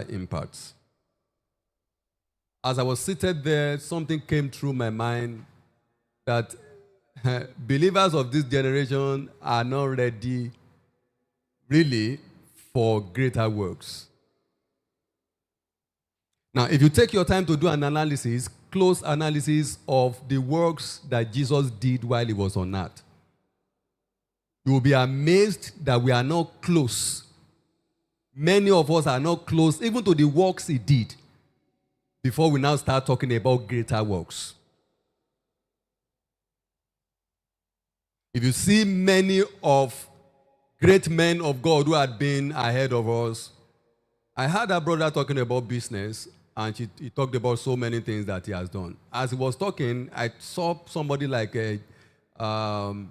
impacts. As I was seated there, something came through my mind that believers of this generation are not ready really for greater works. Now, if you take your time to do an analysis, close analysis of the works that Jesus did while he was on earth, you will be amazed that we are not close. Many of us are not close even to the works he did before we now start talking about greater works. If you see many of great men of God who had been ahead of us, I heard a brother talking about business, and he talked about so many things that he has done. As he was talking, I saw somebody like this man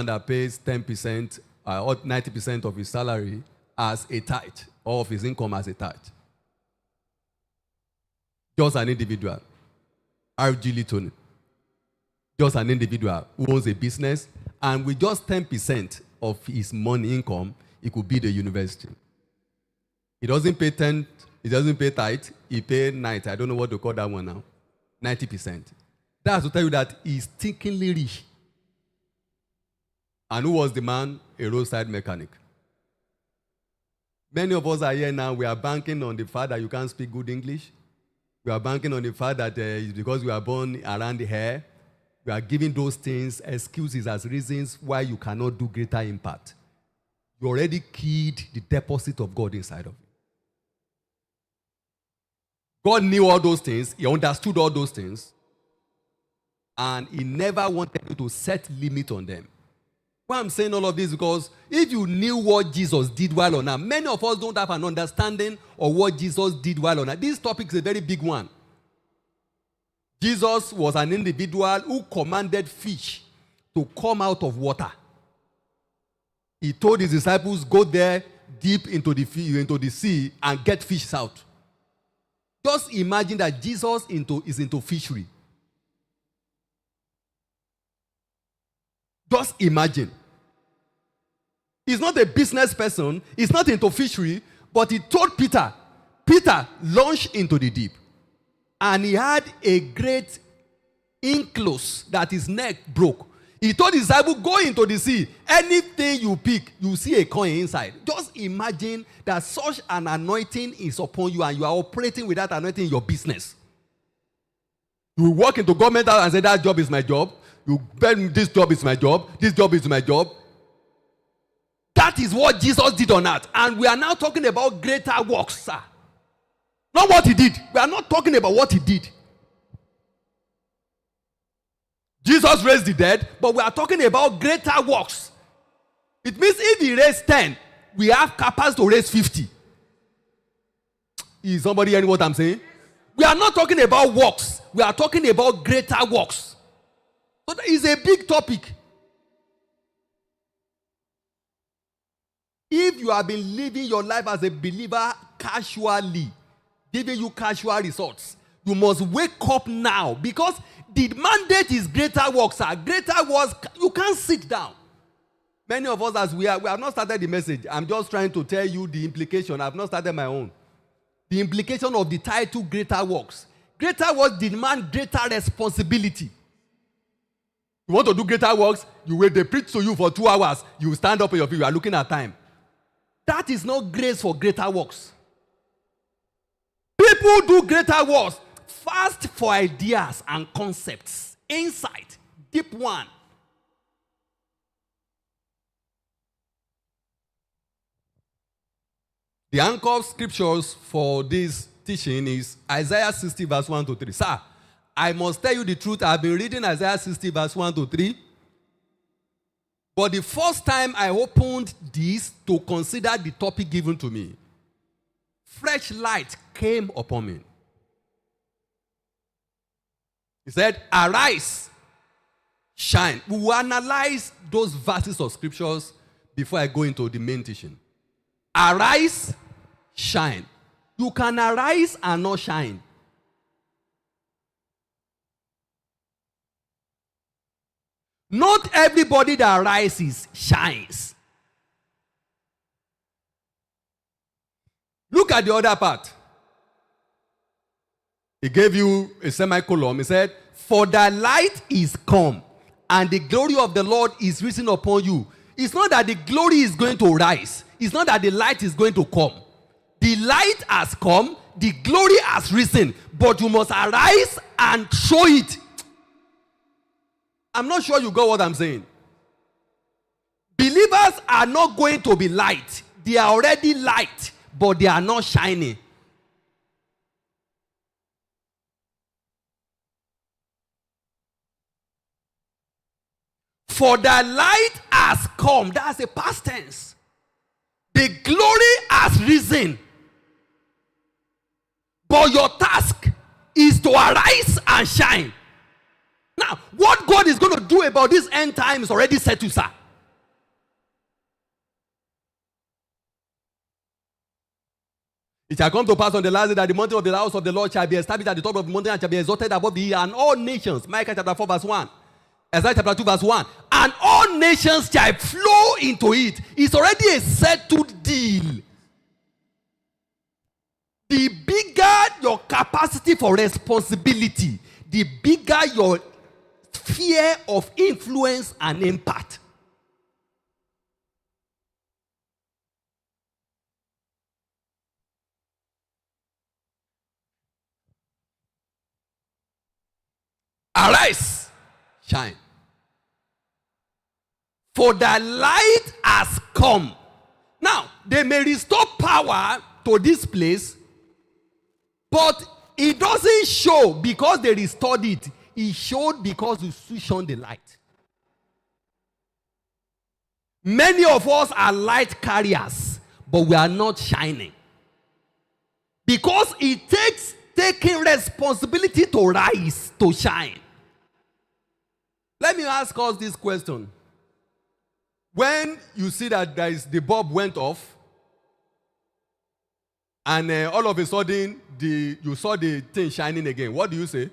that pays 10% or 90% of his salary as a tithe, or of his income as a tithe. Just an individual. R.G. Litton. Just an individual who owns a business, and with just 10% of his money income, he could build a university. He doesn't pay 10, he doesn't pay tithe, he pays 90. I don't know what to call that one now. 90%. That's to tell you that he's stinkingly rich. And who was the man? A roadside mechanic. Many of us are here now, we are banking on the fact that you can't speak good English. We are banking on the fact that it's because we are born around the hair. We are giving those things excuses as reasons why you cannot do greater impact. You already keyed the deposit of God inside of you. God knew all those things. He understood all those things. And he never wanted you to set limit on them. Why I'm saying all of this because if you knew what Jesus did while on earth, many of us don't have an understanding of what Jesus did while on earth. This topic is a very big one. Jesus was an individual who commanded fish to come out of water. He told his disciples, go there deep into the sea and get fish out. Just imagine that Jesus is into fishery. Just imagine. He's not a business person. He's not into fishery. But he told Peter, launch into the deep. And he had a great inclose that his neck broke. He told his disciple, go into the sea. Anything you pick, you see a coin inside. Just imagine that such an anointing is upon you and you are operating with that anointing in your business. You will walk into government and say, that job is my job. You bet me this job is my job. This job is my job. That is what Jesus did on earth. And we are now talking about greater works, sir. Not what he did. We are not talking about what he did. Jesus raised the dead, but we are talking about greater works. It means if he raised 10, we have capacity to raise 50. Is somebody hearing what I'm saying? We are not talking about works. We are talking about greater works. So that is a big topic. If you have been living your life as a believer casually, giving you casual results, you must wake up now because the mandate is greater works. Greater works, you can't sit down. Many of us, as we have not started the message. I'm just trying to tell you the implication. I've not started my own. The implication of the title greater works. Greater works demand greater responsibility. You want to do greater works, you wait, they preach to you for 2 hours, you stand up on your feet, you are looking at time. That is not grace for greater works. People do greater works. Fast for ideas and concepts. Insight. Deep one. The anchor scriptures for this teaching is Isaiah 60 verse 1 to 3. Sir, I must tell you the truth. I've been reading Isaiah 60 verse 1 to 3. But the first time I opened this to consider the topic given to me, fresh light came upon me. He said, arise, shine. We will analyze those verses of scriptures before I go into the main teaching. Arise, shine. You can arise and not shine. Not everybody that arises shines. at the other part. He gave you a semicolon. He said, for the light is come, and the glory of the Lord is risen upon you. It's not that the glory is going to rise. It's not that the light is going to come. The light has come, the glory has risen, but you must arise and show it. I'm not sure you got what I'm saying. Believers are not going to be light. They are already light, but they are not shining. For the light has come. That's a past tense. The glory has risen. But your task is to arise and shine. Now, what God is going to do about this end time is already set to, sir. It shall come to pass on the last day that the mountain of the house of the Lord shall be established at the top of the mountain and shall be exalted above the hill, and all nations. Micah chapter 4 verse 1. Isaiah chapter 2 verse 1. And all nations shall flow into it. It's already a settled deal. The bigger your capacity for responsibility, the bigger your sphere of influence and impact. Arise, shine. For the light has come. Now, they may restore power to this place, but it doesn't show because they restored it. It showed because you switched on the light. Many of us are light carriers, but we are not shining. Because it takes taking responsibility to rise, to shine. Let me ask us this question. When you see that the bulb went off, and all of a sudden you saw the thing shining again, what do you say?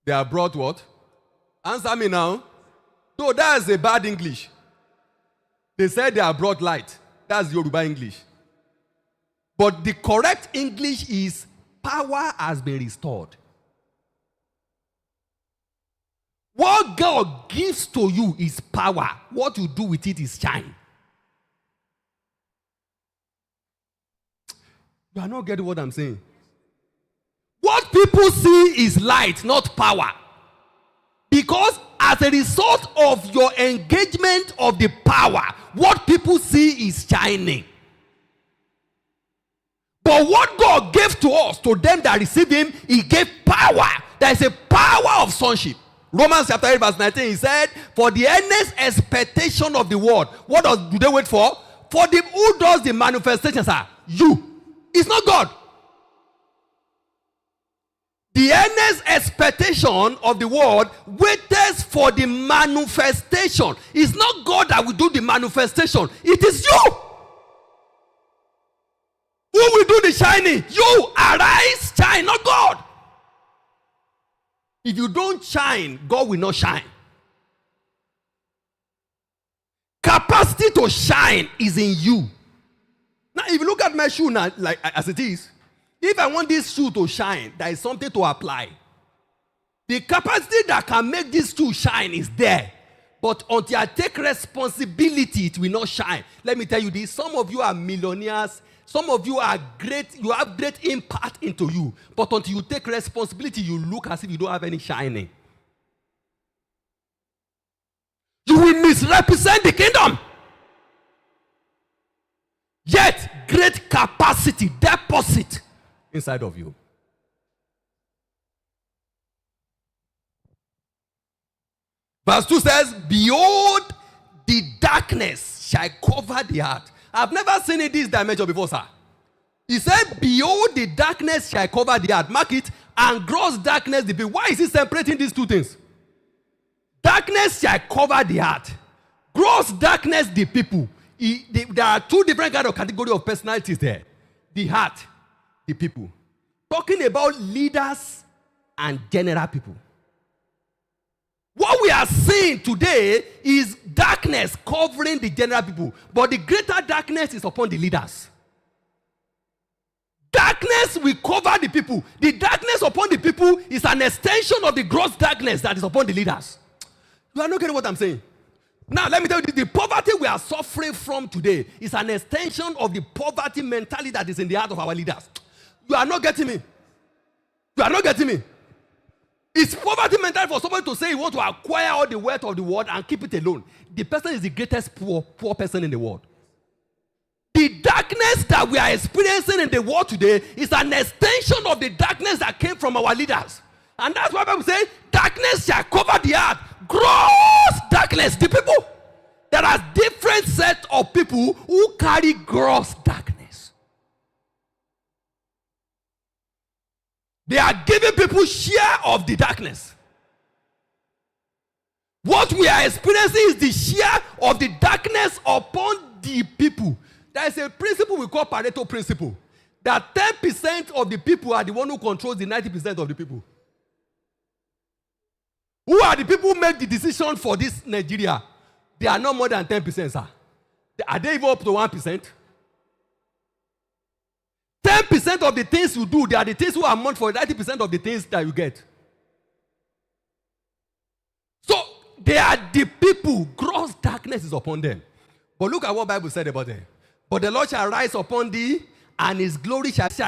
They are brought what? Answer me now. No, that's a bad English. They said they are brought light. That's Yoruba English. But the correct English is power has been restored. What God gives to you is power. What you do with it is shine. You are not getting what I'm saying. What people see is light, not power. Because as a result of your engagement of the power, what people see is shining. But what God gave to us, to them that receive him, he gave power. There is a power of sonship. Romans chapter 8 verse 19, he said, for the earnest expectation of the word. What do they wait for? For them who does the manifestations are you. It's not God. The earnest expectation of the word waits for the manifestation. It's not God that will do the manifestation. It is you. Who will do the shining? You. Arise, shine, not God. If you don't shine, God will not shine. Capacity to shine is in you. Now, if you look at my shoe now, like as it is, if I want this shoe to shine, there is something to apply. The capacity that can make this shoe shine is there. But until I take responsibility, it will not shine. Let me tell you this. Some of you are millionaires. Some of you are great. You have great impact into you. But until you take responsibility, you look as if you don't have any shining. You will misrepresent the kingdom. Yet, great capacity, deposit inside of you. Verse 2 says, behold, the darkness shall cover the earth. I've never seen it this dimension before, sir. He said, behold, the darkness shall cover the earth. Mark it. And gross darkness the people. Why is he separating these two things? Darkness shall cover the earth. Gross darkness the people. There are two different kind of category of personalities there. The heart, the people. Talking about leaders and general people. What we are seeing today is darkness covering the general people. But the greater darkness is upon the leaders. darkness will cover the people. The darkness upon the people is an extension of the gross darkness that is upon the leaders. You are not getting what I'm saying? Now, let me tell you, the poverty we are suffering from today is an extension of the poverty mentality that is in the heart of our leaders. You are not getting me. You are not getting me. It's poverty mentality for somebody to say he wants to acquire all the wealth of the world and keep it alone. The person is the greatest poor person in the world. The darkness that we are experiencing in the world today is an extension of the darkness that came from our leaders. And that's why Bible says, darkness shall cover the earth. Gross darkness. The people. There are different sets of people who carry gross darkness. They are giving people share of the darkness. What we are experiencing is the share of the darkness upon the people. There is a principle we call Pareto principle. That 10% of the people are the one who controls the 90% of the people. Who are the people who make the decision for this Nigeria? They are not more than 10%, sir. Are they even up to 1%? 10% of the things you do, they are the things who amount for 90% of the things that you get. So, they are the people. Gross darkness is upon them. But look at what the Bible said about them. But the Lord shall rise upon thee, and his glory shall